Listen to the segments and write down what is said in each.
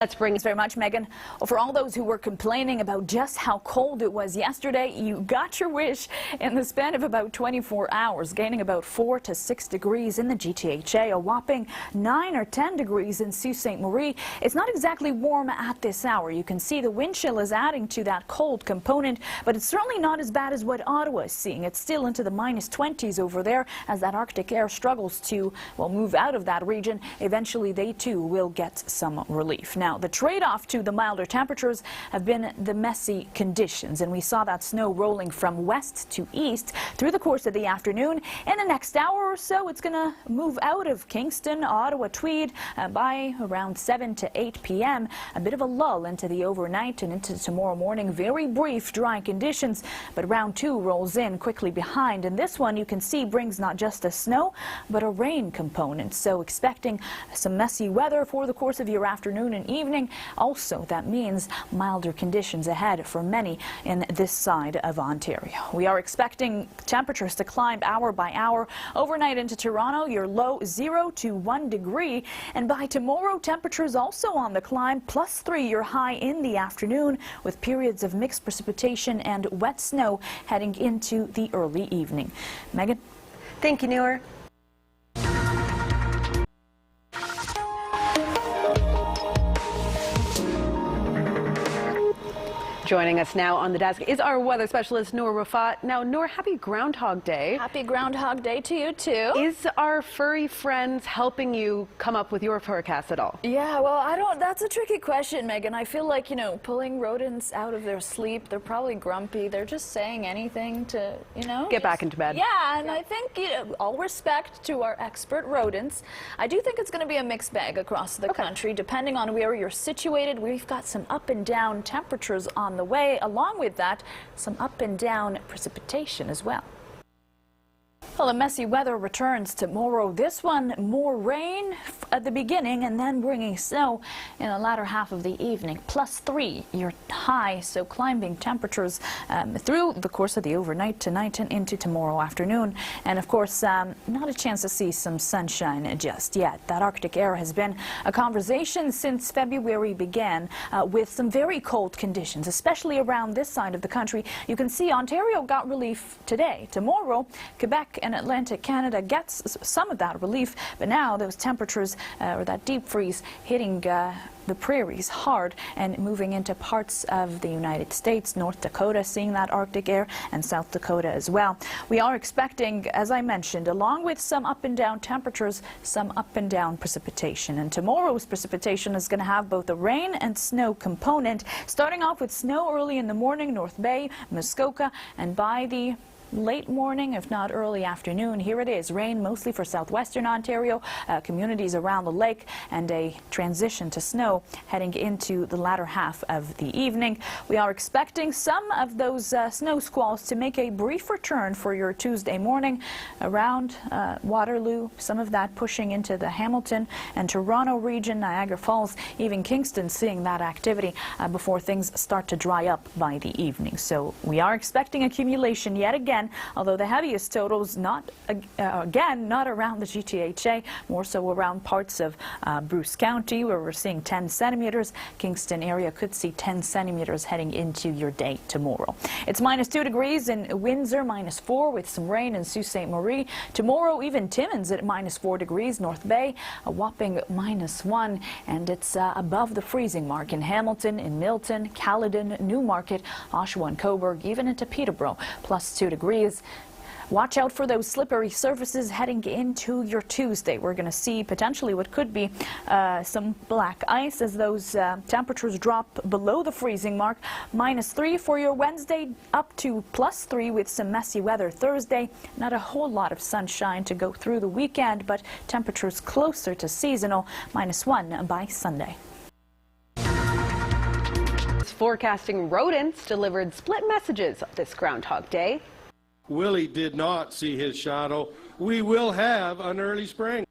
Let's bring it very much, Megan. Well, for all those who were complaining about just how cold it was yesterday, you got your wish in the span of about 24 hours, gaining about 4 to 6 degrees in the GTHA, a whopping 9 or 10 degrees in Sault Ste. Marie. It's not exactly warm at this hour. You can see the wind chill is adding to that cold component, but it's certainly not as bad as what Ottawa is seeing. It's still into the minus 20s over there as that Arctic air struggles to, well, move out of that region. Eventually, they too will get some relief. Now, the trade-off to the milder temperatures have been the messy conditions, and we saw that snow rolling from west to east through the course of the afternoon. In the next hour or so, it's going to move out of Kingston, Ottawa, Tweed by around 7 to 8 p.m. A bit of a lull into the overnight and into tomorrow morning. Very brief dry conditions, but round 2 rolls in quickly behind, and this one you can see brings not just a snow but a rain component. So expecting some messy weather for the course of your afternoon and evening. Also, that means milder conditions ahead for many in this side of Ontario. We are expecting temperatures to climb hour by hour. Overnight into Toronto, your low 0 to 1 degree. And by tomorrow, temperatures also on the climb, +3 your high in the afternoon, with periods of mixed precipitation and wet snow heading into the early evening. Megan? Thank you, Noor. Joining us now on the desk is our weather specialist, Noor Rafat. Now, Noor, happy Groundhog Day. Happy Groundhog Day to you, too. Is our furry friends helping you come up with your forecast at all? Yeah, well, that's a tricky question, Megan. I feel like, pulling rodents out of their sleep, they're probably grumpy. They're just saying anything to, get back into bed. Yeah, and I think, all respect to our expert rodents, I do think it's going to be a mixed bag across the country, depending on where you're situated. We've got some up and down temperatures on the way. Along with that, some up and down precipitation as well. Well, the messy weather returns tomorrow. This one, more rain at the beginning and then bringing snow in the latter half of the evening. +3 your high, so climbing temperatures through the course of the overnight tonight and into tomorrow afternoon. And of course, not a chance to see some sunshine just yet. That Arctic air has been a conversation since February began with some very cold conditions, especially around this side of the country. You can see Ontario got relief today. Tomorrow, Quebec and Atlantic Canada gets some of that relief, but now those temperatures or that deep freeze hitting the prairies hard and moving into parts of the United States, North Dakota seeing that Arctic air, and South Dakota as well. We are expecting, as I mentioned, along with some up and down temperatures, some up and down precipitation. And tomorrow's precipitation is going to have both a rain and snow component, starting off with snow early in the morning, North Bay, Muskoka, and by the late morning, if not early afternoon, here it is. Rain mostly for southwestern Ontario, communities around the lake, and a transition to snow heading into the latter half of the evening. We are expecting some of those snow squalls to make a brief return for your Tuesday morning around Waterloo, some of that pushing into the Hamilton and Toronto region, Niagara Falls, even Kingston seeing that activity before things start to dry up by the evening. So we are expecting accumulation yet again, although the heaviest totals not around the GTHA, more so around parts of Bruce County, where we're seeing 10 centimeters. Kingston area could see 10 centimeters heading into your day tomorrow. It's -2 degrees in Windsor, -4 with some rain in Sault Ste. Marie. Tomorrow, even Timmins at -4 degrees. North Bay, a whopping -1, and it's above the freezing mark in Hamilton, in Milton, Caledon, Newmarket, Oshawa and Cobourg, even into Peterborough, +2 degrees. Watch out for those slippery surfaces heading into your Tuesday. We're going to see potentially what could be some black ice as those temperatures drop below the freezing mark. -3 for your Wednesday, up to +3 with some messy weather Thursday. Not a whole lot of sunshine to go through the weekend, but temperatures closer to seasonal. -1 by Sunday. Forecasting rodents delivered split messages this Groundhog Day. Willie did not see his shadow. We will have an early spring.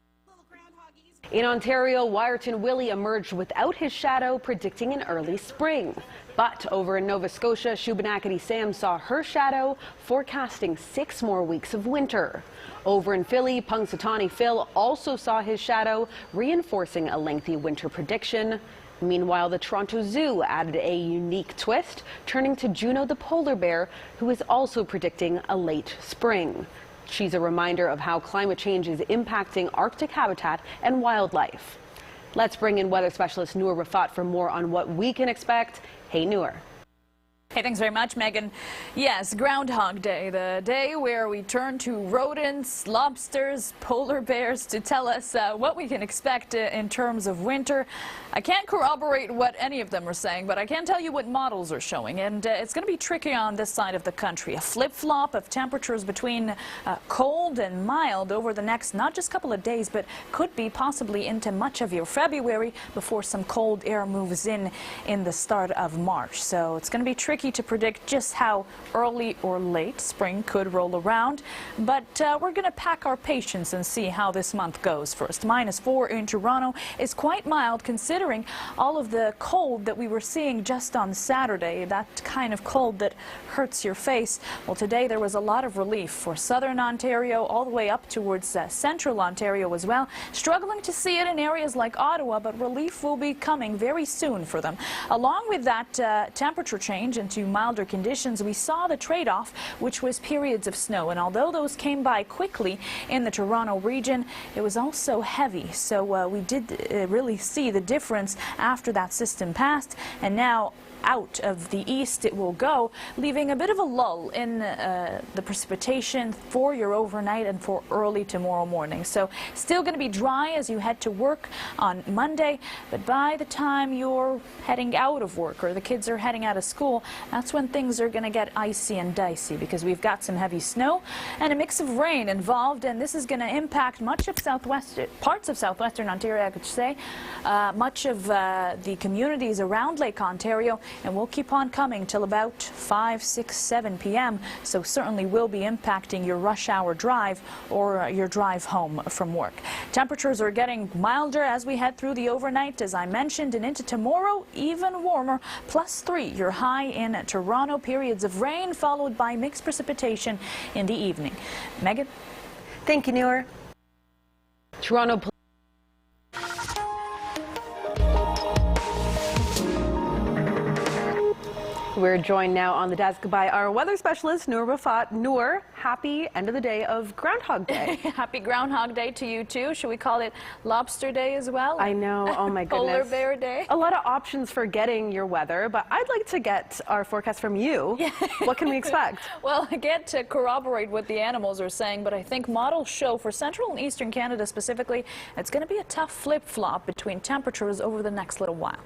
In Ontario, Wyerton Willie emerged without his shadow, predicting an early spring. But over in Nova Scotia, Shubenacadie Sam saw her shadow, forecasting 6 more weeks of winter. Over in Philly, Punxsutawney Phil also saw his shadow, reinforcing a lengthy winter prediction. Meanwhile, the Toronto Zoo added a unique twist, turning to Juno the polar bear, who is also predicting a late spring. She's a reminder of how climate change is impacting Arctic habitat and wildlife. Let's bring in weather specialist Noor Rafat for more on what we can expect. Hey, Noor. Hey, thanks very much, Megan. Yes, Groundhog Day, the day where we turn to rodents, lobsters, polar bears to tell us what we can expect in terms of winter. I can't corroborate what any of them are saying, but I can tell you what models are showing, and it's going to be tricky on this side of the country. A flip-flop of temperatures between cold and mild over the next not just couple of days, but could be possibly into much of your February before some cold air moves in the start of March. So it's going to be tricky to predict just how early or late spring could roll around, but we're going to pack our patience and see how this month goes first. -4 in Toronto is quite mild considering all of the cold that we were seeing just on Saturday, that kind of cold that hurts your face. Well, today there was a lot of relief for southern Ontario all the way up towards central Ontario as well. Struggling to see it in areas like Ottawa, but relief will be coming very soon for them. Along with that temperature change into milder conditions, we saw the trade-off, which was periods of snow. And although those came by quickly in the Toronto region, it was also heavy. So we did really see the difference after that system passed. And now out of the east it will go, leaving a bit of a lull in the precipitation for your overnight and for early tomorrow morning. So still going to be dry as you head to work on Monday, but by the time you're heading out of work or the kids are heading out of school, that's when things are going to get icy and dicey, because we've got some heavy snow and a mix of rain involved, and this is going to impact much of parts of southwestern Ontario, I could say, much of the communities around Lake Ontario, and we'll keep on coming till about 5, 6, 7 p.m. So certainly will be impacting your rush hour drive or your drive home from work. Temperatures are getting milder as we head through the overnight, as I mentioned, and into tomorrow even warmer, +3 your high in Toronto. Periods of rain followed by mixed precipitation in the evening. Megan? Thank you, Noor. Toronto We're joined now on the desk by our weather specialist, Noor Rafat. Noor, happy end of the day of Groundhog Day. Happy Groundhog Day to you too. Should we call it Lobster Day as well? I know. Oh my goodness. Polar Bear Day. A lot of options for getting your weather, but I'd like to get our forecast from you. Yeah. What can we expect? Well, I get to corroborate what the animals are saying, but I think models show for central and eastern Canada specifically, it's going to be a tough flip-flop between temperatures over the next little while.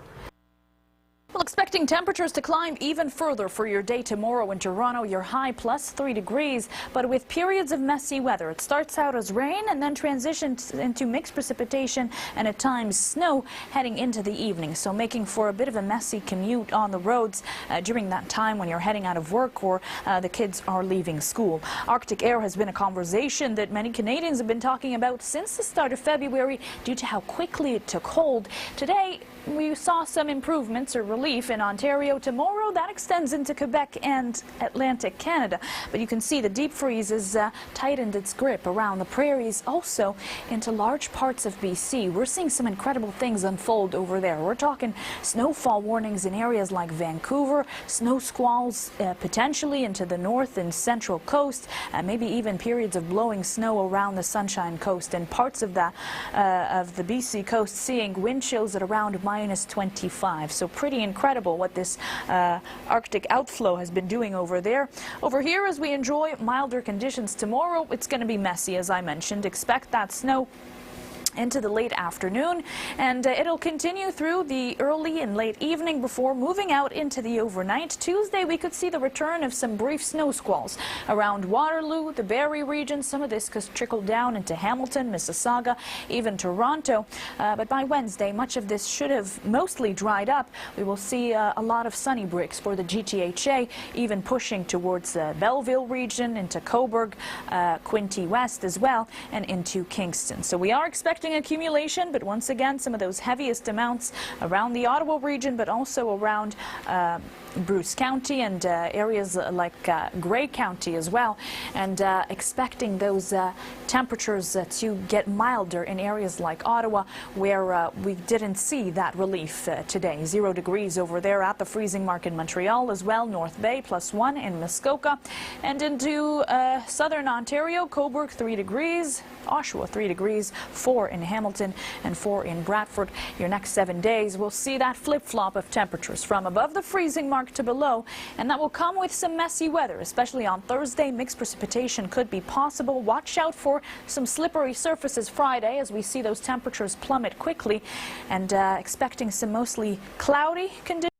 Well, expecting temperatures to climb even further for your day tomorrow in Toronto. Your high +3 degrees, but with periods of messy weather. It starts out as rain and then transitions into mixed precipitation and at times snow heading into the evening. So making for a bit of a messy commute on the roads during that time when you're heading out of work or the kids are leaving school. Arctic air has been a conversation that many Canadians have been talking about since the start of February due to how quickly it took hold. Today, we saw some improvements or relief in Ontario. Tomorrow, that extends into Quebec and Atlantic Canada. But you can see the deep freeze has tightened its grip around the prairies, also into large parts of BC. We're seeing some incredible things unfold over there. We're talking snowfall warnings in areas like Vancouver, snow squalls potentially into the north and central coast, maybe even periods of blowing snow around the Sunshine Coast, and parts of the BC coast seeing wind chills at around -25. So pretty incredible what this Arctic outflow has been doing over there. Over here, as we enjoy milder conditions tomorrow, it's going to be messy, as I mentioned. Expect that snow into the late afternoon, and it'll continue through the early and late evening before moving out into the overnight. Tuesday, we could see the return of some brief snow squalls around Waterloo, the Barrie region. Some of this could trickle down into Hamilton, Mississauga, even Toronto. But by Wednesday, much of this should have mostly dried up. We will see a lot of sunny breaks for the GTHA, even pushing towards the Belleville region, into Cobourg, Quinte West as well, and into Kingston. So we are expecting expecting accumulation, but once again, some of those heaviest amounts around the Ottawa region, but also around Bruce County and areas like Grey County as well, and expecting those temperatures to get milder in areas like Ottawa, where we didn't see that relief today. 0 degrees over there at the freezing mark in Montreal as well. North Bay +1 in Muskoka, and into southern Ontario, Cobourg 3 degrees, Oshawa 3 degrees, 4 in Hamilton and 4 in Bradford. Your next 7 days will see that flip-flop of temperatures from above the freezing mark to below, and that will come with some messy weather, especially on Thursday. Mixed precipitation could be possible. Watch out for some slippery surfaces Friday as we see those temperatures plummet quickly, and expecting some mostly cloudy conditions.